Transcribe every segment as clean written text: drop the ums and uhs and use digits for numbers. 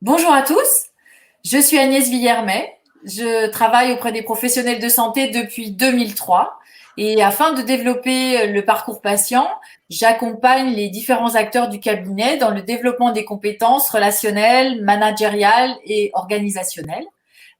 Bonjour à tous, je suis Agnès Villermet. Je travaille auprès des professionnels de santé depuis 2003 et afin de développer le parcours patient, j'accompagne les différents acteurs du cabinet dans le développement des compétences relationnelles, managériales et organisationnelles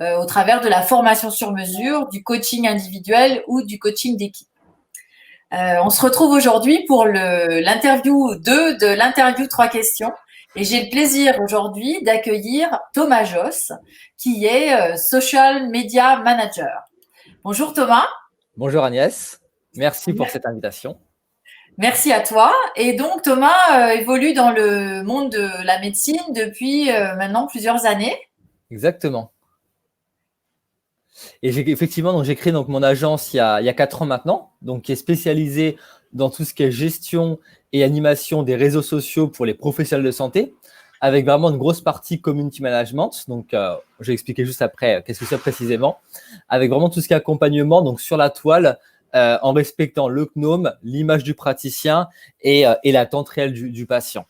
au travers de la formation sur mesure, du coaching individuel ou du coaching d'équipe. On se retrouve aujourd'hui pour l'interview 2 de l'interview 3 questions. Et j'ai le plaisir aujourd'hui d'accueillir Thomas Josse, qui est Social Media Manager. Bonjour Thomas. Bonjour Agnès, merci pour cette invitation. Merci à toi. Et donc Thomas évolue dans le monde de la médecine depuis maintenant plusieurs années. Exactement. Et j'ai créé mon agence il y a 4 ans maintenant, donc qui est spécialisée dans tout ce qui est gestion et animation des réseaux sociaux pour les professionnels de santé, avec vraiment une grosse partie community management. Donc, je vais expliquer juste après qu'est-ce que c'est précisément, avec vraiment tout ce qui est accompagnement, donc sur la toile, en respectant le gnome, l'image du praticien et l'attente réelle du patient.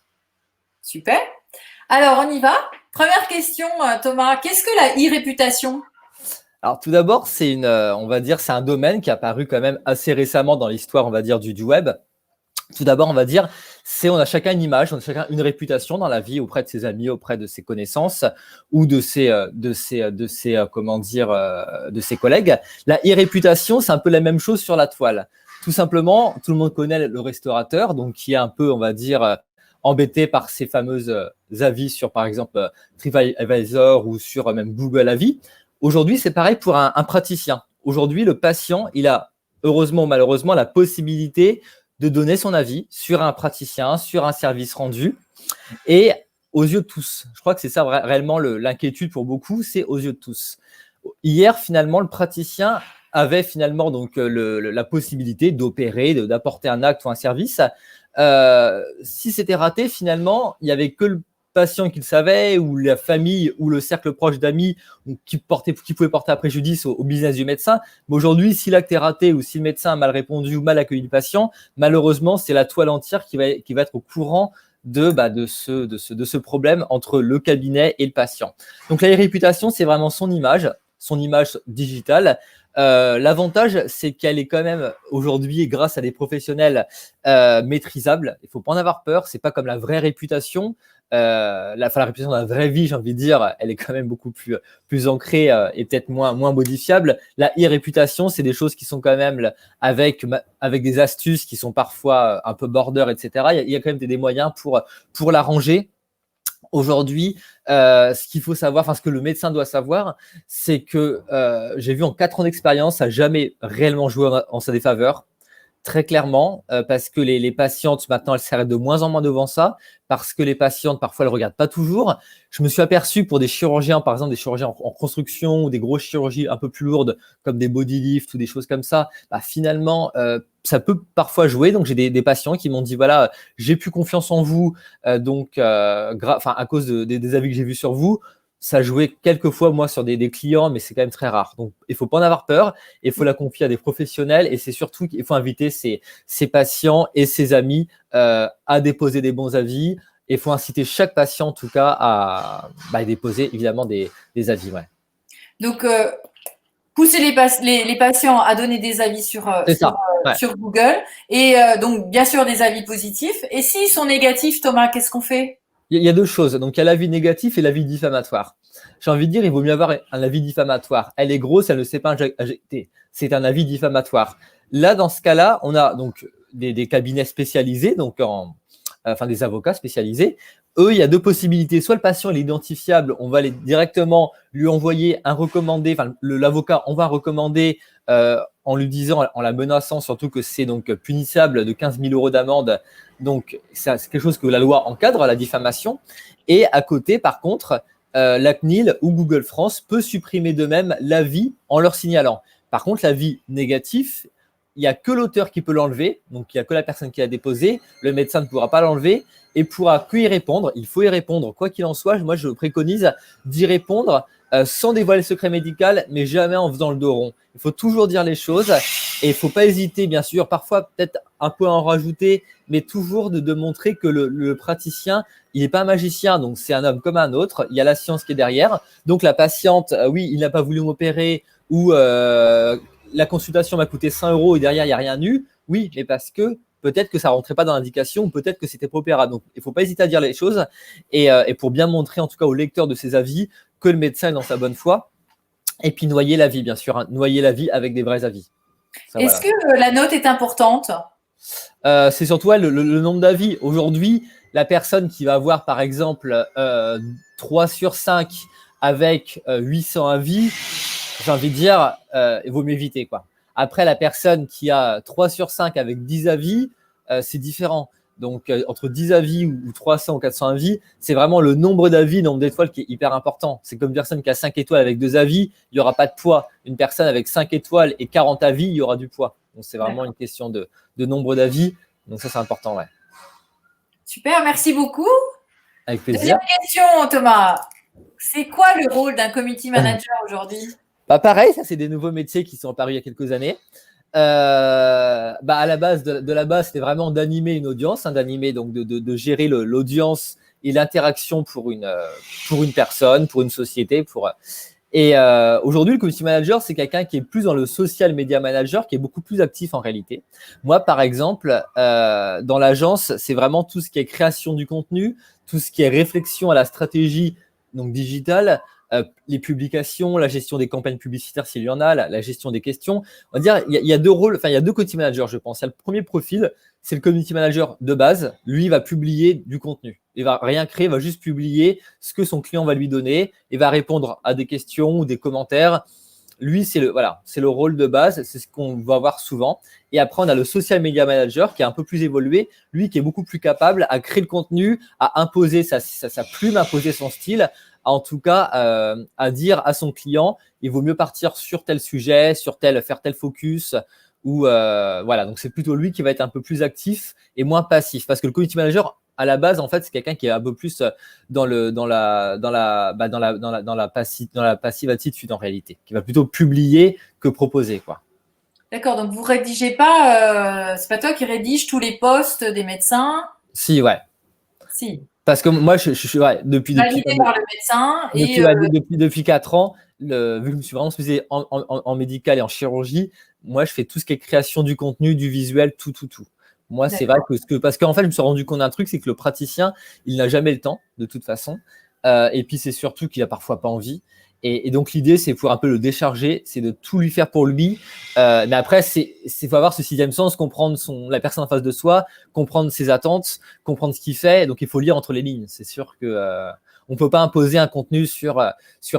Super. Alors, on y va. Première question, Thomas. Qu'est-ce que la e-réputation ? Alors, tout d'abord, on va dire, c'est un domaine qui est apparu quand même assez récemment dans l'histoire, on va dire, du web. Tout d'abord, on va dire, on a chacun une image, on a chacun une réputation dans la vie auprès de ses amis, auprès de ses connaissances ou de ses collègues. La e-réputation, c'est un peu la même chose sur la toile. Tout simplement, tout le monde connaît le restaurateur, donc qui est un peu, on va dire, embêté par ces fameuses avis sur, par exemple, TripAdvisor ou sur même Google Avis. Aujourd'hui, c'est pareil pour un praticien. Aujourd'hui, le patient, il a heureusement ou malheureusement la possibilité de donner son avis sur un praticien, sur un service rendu et aux yeux de tous. Je crois que c'est ça réellement l'inquiétude pour beaucoup, c'est aux yeux de tous. Hier, finalement, le praticien avait finalement donc la possibilité d'opérer, d'apporter un acte ou un service. Si c'était raté, finalement, il n'y avait que le patient qui le savait, ou la famille, ou le cercle proche d'amis qui pouvait porter un préjudice au business du médecin. Mais aujourd'hui, si l'acte est raté, ou si le médecin a mal répondu ou mal accueilli le patient, malheureusement, c'est la toile entière qui va être au courant de ce problème entre le cabinet et le patient. Donc la réputation, c'est vraiment son image digitale. L'avantage, c'est qu'elle est quand même aujourd'hui, grâce à des professionnels, maîtrisable. Il ne faut pas en avoir peur. C'est pas comme la vraie réputation. La réputation de la vraie vie, j'ai envie de dire, elle est quand même beaucoup plus ancrée et peut-être moins modifiable. La e-réputation, c'est des choses qui sont quand même avec des astuces qui sont parfois un peu border, etc. Il y a quand même des moyens pour l'arranger. Aujourd'hui, ce qu'il faut savoir, ce que le médecin doit savoir, c'est que j'ai vu en 4 ans d'expérience, ça n'a jamais réellement joué en sa défaveur. Très clairement, parce que les patientes, maintenant, elles s'arrêtent de moins en moins devant ça, parce que les patientes, parfois, elles ne regardent pas toujours. Je me suis aperçu pour des chirurgiens, par exemple, des chirurgiens en construction ou des grosses chirurgies un peu plus lourdes, comme des body lifts ou des choses comme ça, finalement, ça peut parfois jouer. Donc, j'ai des patients qui m'ont dit, voilà, j'ai plus confiance en vous, à cause des avis que j'ai vus sur vous. Ça jouait quelques fois, moi, sur des clients, mais c'est quand même très rare. Donc, il ne faut pas en avoir peur. Il faut la confier à des professionnels et c'est surtout qu'il faut inviter ses patients et ses amis à déposer des bons avis. Et il faut inciter chaque patient, en tout cas, à déposer évidemment des avis. Ouais. Donc, pousser les patients à donner des avis sur Google et donc, bien sûr, des avis positifs. Et s'ils sont négatifs, Thomas, qu'est-ce qu'on fait ? Il y a 2 choses. Donc, il y a l'avis négatif et l'avis diffamatoire. J'ai envie de dire, il vaut mieux avoir un avis diffamatoire. Elle est grosse, elle ne sait pas injecter. C'est un avis diffamatoire. Là, dans ce cas-là, on a donc des cabinets spécialisés, donc des avocats spécialisés. Eux, il y a 2 possibilités. Soit le patient est identifiable, on va directement lui envoyer un recommandé. L'avocat, on va recommander en lui disant, en la menaçant, surtout que c'est donc punissable de 15 000 € d'amende. Donc, c'est quelque chose que la loi encadre, la diffamation. Et à côté, par contre, la CNIL ou Google France peut supprimer d'eux-mêmes l'avis en leur signalant. Par contre, l'avis négatif, il n'y a que l'auteur qui peut l'enlever, donc il n'y a que la personne qui l'a déposé. Le médecin ne pourra pas l'enlever et pourra que y répondre. Il faut y répondre, quoi qu'il en soit. Moi, je préconise d'y répondre sans dévoiler le secret médical, mais jamais en faisant le dos rond. Il faut toujours dire les choses et il ne faut pas hésiter, bien sûr, parfois peut-être un peu à en rajouter, mais toujours de montrer que le praticien, il n'est pas un magicien, donc c'est un homme comme un autre. Il y a la science qui est derrière. Donc la patiente, oui, il n'a pas voulu m'opérer ou la consultation m'a coûté 100 € et derrière, il n'y a rien eu. Oui, mais parce que peut-être que ça ne rentrait pas dans l'indication, ou peut-être que c'était pas opérable. Donc, il ne faut pas hésiter à dire les choses et pour bien montrer, en tout cas, au lecteur de ses avis que le médecin est dans sa bonne foi. Et puis, noyer l'avis, bien sûr. Hein, noyer l'avis avec des vrais avis. Est-ce que la note est importante? C'est surtout le nombre d'avis. Aujourd'hui, la personne qui va avoir, par exemple, 3 sur 5 avec 800 avis, j'ai envie de dire, il vaut mieux éviter, quoi. Après, la personne qui a 3 sur 5 avec 10 avis, c'est différent. Donc, entre 10 avis ou 300 ou 400 avis, c'est vraiment le nombre d'avis, le nombre d'étoiles qui est hyper important. C'est comme une personne qui a 5 étoiles avec 2 avis, il n'y aura pas de poids. Une personne avec 5 étoiles et 40 avis, il y aura du poids. Donc, c'est vraiment une question de nombre d'avis. Donc, ça, c'est important, ouais. Super, merci beaucoup. Avec plaisir. Deuxième question, Thomas. C'est quoi le rôle d'un community manager aujourd'hui? Bah pareil, ça, c'est des nouveaux métiers qui sont apparus il y a quelques années. À la base de la base, c'était vraiment d'animer une audience, hein, d'animer, donc de gérer l'audience et l'interaction pour une personne, pour une société. Aujourd'hui, le community manager, c'est quelqu'un qui est plus dans le social media manager, qui est beaucoup plus actif en réalité. Moi, par exemple, dans l'agence, c'est vraiment tout ce qui est création du contenu, tout ce qui est réflexion à la stratégie donc digitale, les publications, la gestion des campagnes publicitaires s'il y en a, la gestion des questions. On va dire, il y a deux rôles, enfin, il y a deux community managers, je pense. Il y a le premier profil, c'est le community manager de base. Lui, il va publier du contenu. Il va rien créer, il va juste publier ce que son client va lui donner et va répondre à des questions ou des commentaires. Lui, c'est le rôle de base, c'est ce qu'on va voir souvent. Et après, on a le social media manager qui est un peu plus évolué, lui qui est beaucoup plus capable à créer le contenu, à imposer sa plume, à imposer son style, en tout cas à dire à son client, il vaut mieux partir sur tel sujet, faire tel focus. Voilà, donc c'est plutôt lui qui va être un peu plus actif et moins passif, parce que le community manager à la base, en fait, c'est quelqu'un qui est un peu plus dans la passive attitude en réalité, qui va plutôt publier que proposer, quoi. D'accord, donc vous rédigez pas, c'est pas toi qui rédige tous les posts des médecins? Si, ouais. Si. Parce que moi, je suis depuis par le médecin depuis 4 ans, vu que je me suis vraiment spécialisé en médical et en chirurgie, moi, je fais tout ce qui est création du contenu, du visuel, tout. Moi, c'est vrai parce qu'en fait, je me suis rendu compte d'un truc, c'est que le praticien, il n'a jamais le temps, de toute façon. Et puis, c'est surtout qu'il a parfois pas envie. Et donc, l'idée, c'est pour un peu le décharger, c'est de tout lui faire pour lui. Mais après, faut avoir ce sixième sens, comprendre la personne en face de soi, comprendre ses attentes, comprendre ce qu'il fait. Donc, il faut lire entre les lignes. C'est sûr que on peut pas imposer un contenu sur un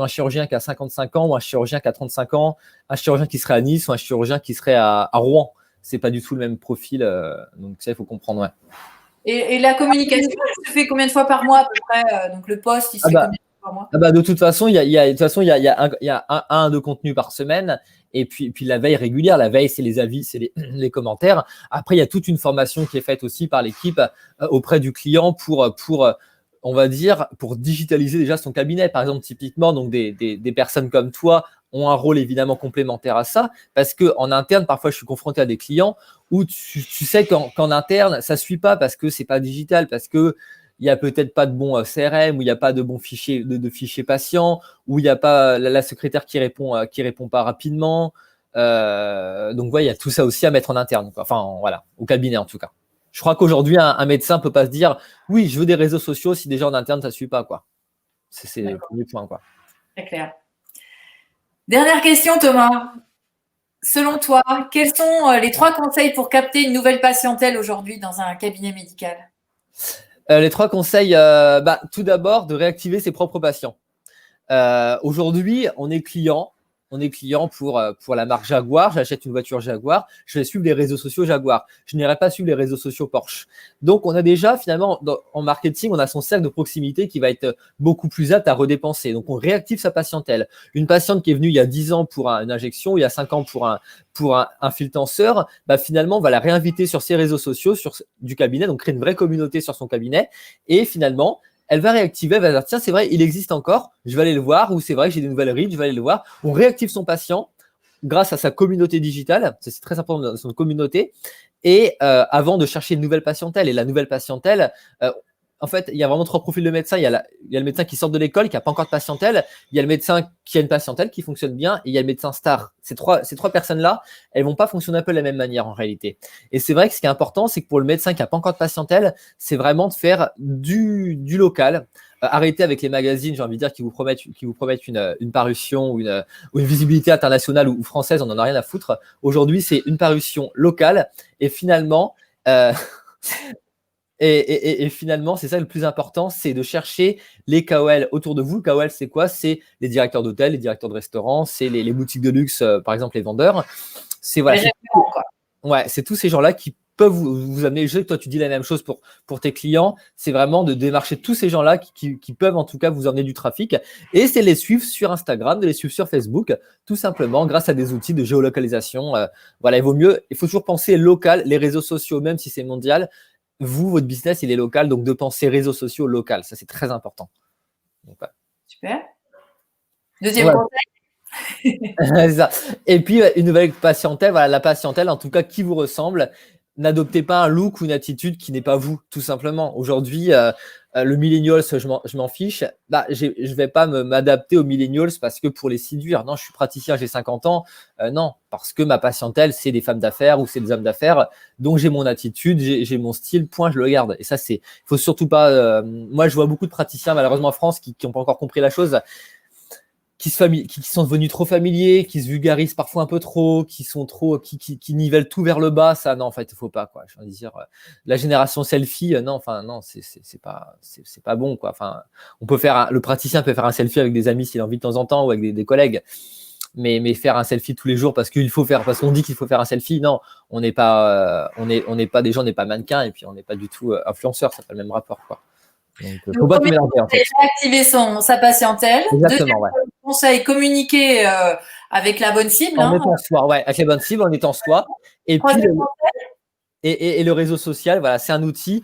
chirurgien qui a 55 ans ou un chirurgien qui a 35 ans, un chirurgien qui serait à Nice ou un chirurgien qui serait à Rouen. C'est pas du tout le même profil. Donc, ça, il faut comprendre, ouais. Et la communication, elle se fait combien de fois par mois à peu près? Donc, le poste, il se fait combien de fois par mois? De toute façon, il y a un de contenu par semaine. Et puis la veille régulière. La veille, c'est les avis, c'est les commentaires. Après, il y a toute une formation qui est faite aussi par l'équipe auprès du client pour on va dire, pour digitaliser déjà son cabinet. Par exemple, typiquement, donc des personnes comme toi ont un rôle évidemment complémentaire à ça, parce qu'en interne, parfois, je suis confronté à des clients où tu sais qu'en interne, ça ne suit pas parce que ce n'est pas digital, parce que il n'y a peut-être pas de bon CRM, ou il n'y a pas de bon fichier, de fichier patient, ou il n'y a pas la secrétaire qui répond pas rapidement. Donc, il y a tout ça aussi à mettre en interne, quoi. Enfin, voilà, au cabinet en tout cas. Je crois qu'aujourd'hui, un médecin ne peut pas se dire « Oui, je veux des réseaux sociaux si déjà en interne, ça ne suit pas. » quoi. C'est le premier point, quoi. Très clair. Dernière question, Thomas. Selon toi, quels sont les 3 conseils pour capter une nouvelle patientèle aujourd'hui dans un cabinet médical? Les 3 conseils, tout d'abord, de réactiver ses propres patients. Aujourd'hui, on est client pour la marque Jaguar. J'achète une voiture Jaguar, je vais suivre les réseaux sociaux Jaguar. Je n'irai pas suivre les réseaux sociaux Porsche. Donc, on a déjà finalement en marketing, on a son cercle de proximité qui va être beaucoup plus apte à redépenser. Donc, on réactive sa patientèle. Une patiente qui est venue il y a 10 ans pour une injection, ou il y a 5 ans pour un fil tenseur, finalement, on va la réinviter sur ses réseaux sociaux, du cabinet, donc créer une vraie communauté sur son cabinet. Et finalement, elle va réactiver, elle va dire tiens, c'est vrai, il existe encore, je vais aller le voir, ou c'est vrai que j'ai des nouvelles rides, je vais aller le voir. On réactive son patient grâce à sa communauté digitale, c'est très important dans son communauté, et avant de chercher une nouvelle patientèle. Et la nouvelle patientèle, en fait, il y a vraiment 3 profils de médecins. Il y a le médecin qui sort de l'école, qui n'a pas encore de patientèle. Il y a le médecin qui a une patientèle qui fonctionne bien. Et il y a le médecin star. Ces trois personnes-là, elles vont pas fonctionner un peu de la même manière en réalité. Et c'est vrai que ce qui est important, c'est que pour le médecin qui n'a pas encore de patientèle, c'est vraiment de faire du local. Arrêtez avec les magazines, j'ai envie de dire, qui vous promettent une parution ou une visibilité internationale ou française. On n'en a rien à foutre. Aujourd'hui, c'est une parution locale. Et finalement, Et finalement, c'est ça le plus important, c'est de chercher les KOL autour de vous. KOL, c'est quoi? C'est les directeurs d'hôtel, les directeurs de restaurants, c'est les boutiques de luxe, par exemple les vendeurs. C'est voilà, c'est tous ces gens-là qui peuvent vous amener. Je sais que toi, tu dis la même chose pour tes clients. C'est vraiment de démarcher tous ces gens-là qui peuvent en tout cas vous emmener du trafic. Et c'est les suivre sur Instagram, de les suivre sur Facebook, tout simplement grâce à des outils de géolocalisation. Voilà, il faut toujours penser local, les réseaux sociaux, même si c'est mondial. Vous, votre business, il est local, donc de penser réseaux sociaux local. Ça, c'est très important. Donc, ouais. Super. Deuxième conseil. Ça. Et puis, une nouvelle patientèle, voilà, la patientèle, en tout cas, qui vous ressemble. N'adoptez pas un look ou une attitude qui n'est pas vous, tout simplement. Aujourd'hui, le millennials, je m'en fiche. Je vais pas m'adapter aux millennials parce que pour les séduire. Non, je suis praticien, j'ai 50 ans. Non, parce que ma patientèle, c'est des femmes d'affaires ou c'est des hommes d'affaires. Donc, j'ai mon attitude, j'ai mon style, point, je le garde. Et ça, il faut surtout pas. Moi, je vois beaucoup de praticiens, malheureusement en France, qui n'ont pas encore compris la chose. Qui sont devenus trop familiers, qui se vulgarisent parfois un peu trop, qui nivellent tout vers le bas. Ça, non, en fait, il faut pas, quoi. Je veux dire, la génération selfie, non, c'est pas bon, quoi. Enfin, le praticien peut faire un selfie avec des amis s'il a envie de temps en temps ou avec des collègues. Mais faire un selfie tous les jours parce qu'on dit qu'il faut faire un selfie, non, on n'est pas des gens, on n'est pas mannequins et puis on n'est pas du tout influenceurs, ça n'a pas le même rapport, quoi. Donc, faut pas tout mélanger, en fait. Réactiver sa patientèle. Exactement, ouais. Conseil, communiquer avec la bonne cible. En étant soi, ouais, avec la bonne cible, en étant soi. Et puis, le réseau social, voilà, c'est un outil.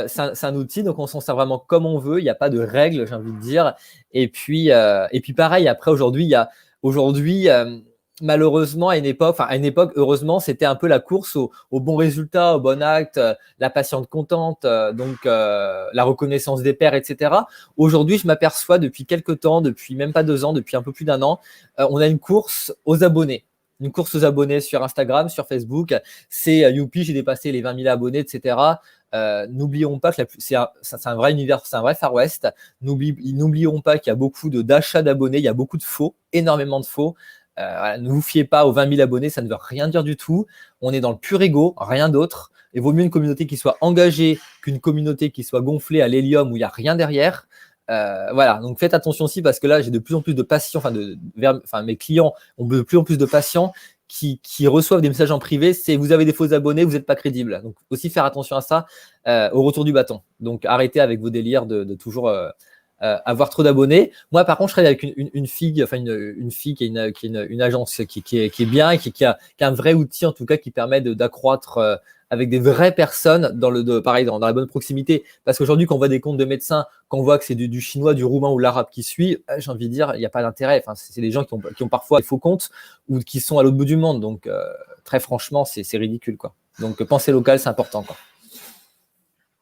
C'est un outil, donc on s'en sert vraiment comme on veut. Il n'y a pas de règles, j'ai envie de dire. Et puis pareil, après, aujourd'hui, malheureusement, à une époque, heureusement, c'était un peu la course au bon résultat, au bon acte, la patiente contente, donc la reconnaissance des pairs, etc. Aujourd'hui, je m'aperçois depuis quelques temps, depuis même pas 2 ans, depuis un peu plus d'1 an, on a une course aux abonnés. Une course aux abonnés sur Instagram, sur Facebook. C'est youpi, j'ai dépassé les 20 000 abonnés, etc. N'oublions pas que c'est un vrai univers, c'est un vrai Far West. N'oublions pas qu'il y a beaucoup d'achats d'abonnés, il y a beaucoup de faux, énormément de faux. Ne vous fiez pas aux 20 000 abonnés, ça ne veut rien dire du tout. On est dans le pur ego, rien d'autre. Il vaut mieux une communauté qui soit engagée qu'une communauté qui soit gonflée à l'hélium où il n'y a rien derrière. Voilà, donc faites attention aussi parce que là, j'ai de plus en plus de patients, mes clients ont de plus en plus de patients qui reçoivent des messages en privé, c'est vous avez des faux abonnés, vous n'êtes pas crédible. Donc aussi faire attention à ça au retour du bâton. Donc arrêtez avec vos délires de toujours avoir trop d'abonnés. Moi, par contre, je travaille avec une fille, une fille qui est une agence qui est bien et qui a un vrai outil en tout cas qui permet d'accroître avec des vraies personnes pareil dans la bonne proximité. Parce qu'aujourd'hui, quand on voit des comptes de médecins, quand on voit que c'est du chinois, du roumain ou l'arabe qui suit, j'ai envie de dire, il n'y a pas d'intérêt. Enfin, c'est des gens qui ont parfois des faux comptes ou qui sont à l'autre bout du monde. Donc, très franchement, c'est ridicule, quoi. Donc, penser local, c'est important, quoi.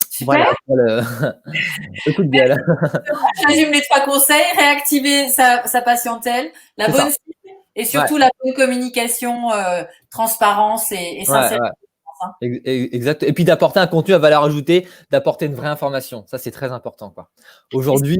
Super. Voilà, le coup de gueule. Je résume les 3 conseils, réactiver sa patientèle, la bonne cible et surtout la bonne communication, transparence et sincérité. Exact. Et puis d'apporter un contenu à valeur ajoutée, d'apporter une vraie information. Ça, c'est très important, quoi. Aujourd'hui.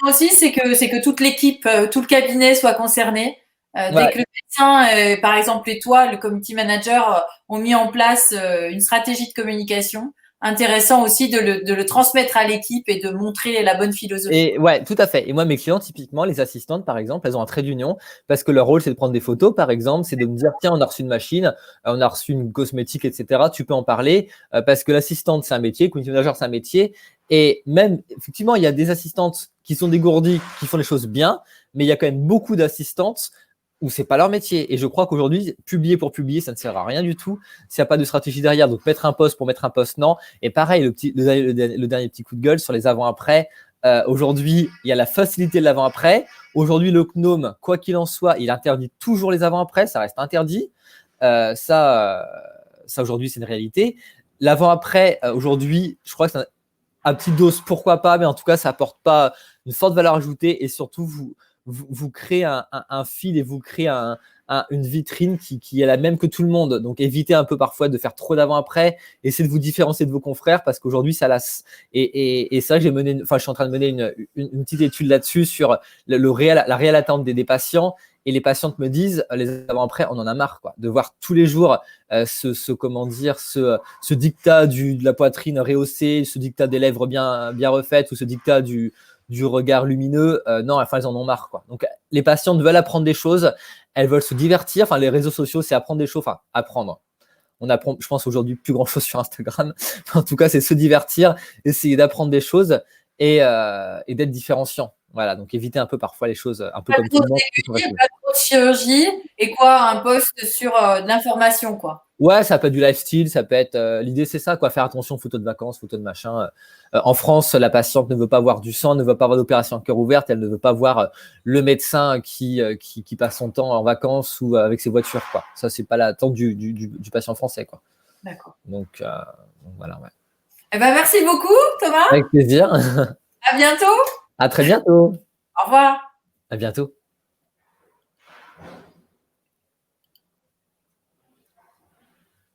Aussi, c'est que toute l'équipe, tout le cabinet soit concerné. Dès que le médecin, par exemple, et toi, le community manager, ont mis en place une stratégie de communication, intéressant aussi de le transmettre à l'équipe et de montrer la bonne philosophie. Et ouais, tout à fait. Et moi, mes clients, typiquement, les assistantes, par exemple, elles ont un trait d'union parce que leur rôle, c'est de prendre des photos, par exemple, c'est de me dire, tiens, on a reçu une machine, on a reçu une cosmétique, etc. Tu peux en parler parce que l'assistante, c'est un métier, community manager, c'est un métier. Et même, effectivement, il y a des assistantes qui sont dégourdies, qui font les choses bien, mais il y a quand même beaucoup d'assistantes où c'est pas leur métier. Et je crois qu'aujourd'hui, publier pour publier, ça ne sert à rien du tout s'il n'y a pas de stratégie derrière. Donc, mettre un post pour mettre un post, non. Et pareil, le dernier petit coup de gueule sur les avant-après. Aujourd'hui, il y a la facilité de l'avant-après. Aujourd'hui, le CNOM, quoi qu'il en soit, il interdit toujours les avant-après. Ça reste interdit. Ça aujourd'hui, c'est une réalité. L'avant-après, aujourd'hui, je crois que c'est à petite dose, pourquoi pas, mais en tout cas, ça apporte pas une forte valeur ajoutée et surtout, vous créez un fil et vous créez une vitrine qui est la même que tout le monde. Donc, évitez un peu parfois de faire trop d'avant-après. Essayez de vous différencier de vos confrères parce qu'aujourd'hui, ça lasse. Et ça, je suis en train de mener une petite étude là-dessus sur la réelle attente des patients. Et les patientes me disent, les avant-après, on en a marre, quoi, de voir tous les jours ce dictat de la poitrine rehaussée, ce dictat des lèvres bien refaites ou ce dictat du regard lumineux. Non, enfin, elles en ont marre, quoi. Donc, les patientes veulent apprendre des choses, elles veulent se divertir. Enfin, les réseaux sociaux, c'est apprendre des choses, enfin, apprendre. On apprend, je pense, aujourd'hui plus grand-chose sur Instagram. En tout cas, c'est se divertir, essayer d'apprendre des choses et d'être différenciant. Voilà, donc éviter un peu parfois les choses un peu comme tout le monde. Pas trop de chirurgie et quoi, un post sur de l'information, quoi. Ouais, ça peut être du lifestyle, ça peut être. L'idée, c'est ça, quoi. Faire attention, photos de vacances, photos de machin. En France, la patiente ne veut pas voir du sang, ne veut pas avoir d'opération à cœur ouverte, elle ne veut pas voir le médecin qui passe son temps en vacances ou avec ses voitures, quoi. Ça, c'est pas l'attente du patient français, quoi. D'accord. Donc voilà, ouais. Eh ben, merci beaucoup, Thomas. Avec plaisir. À bientôt. À très bientôt. Au revoir. À bientôt.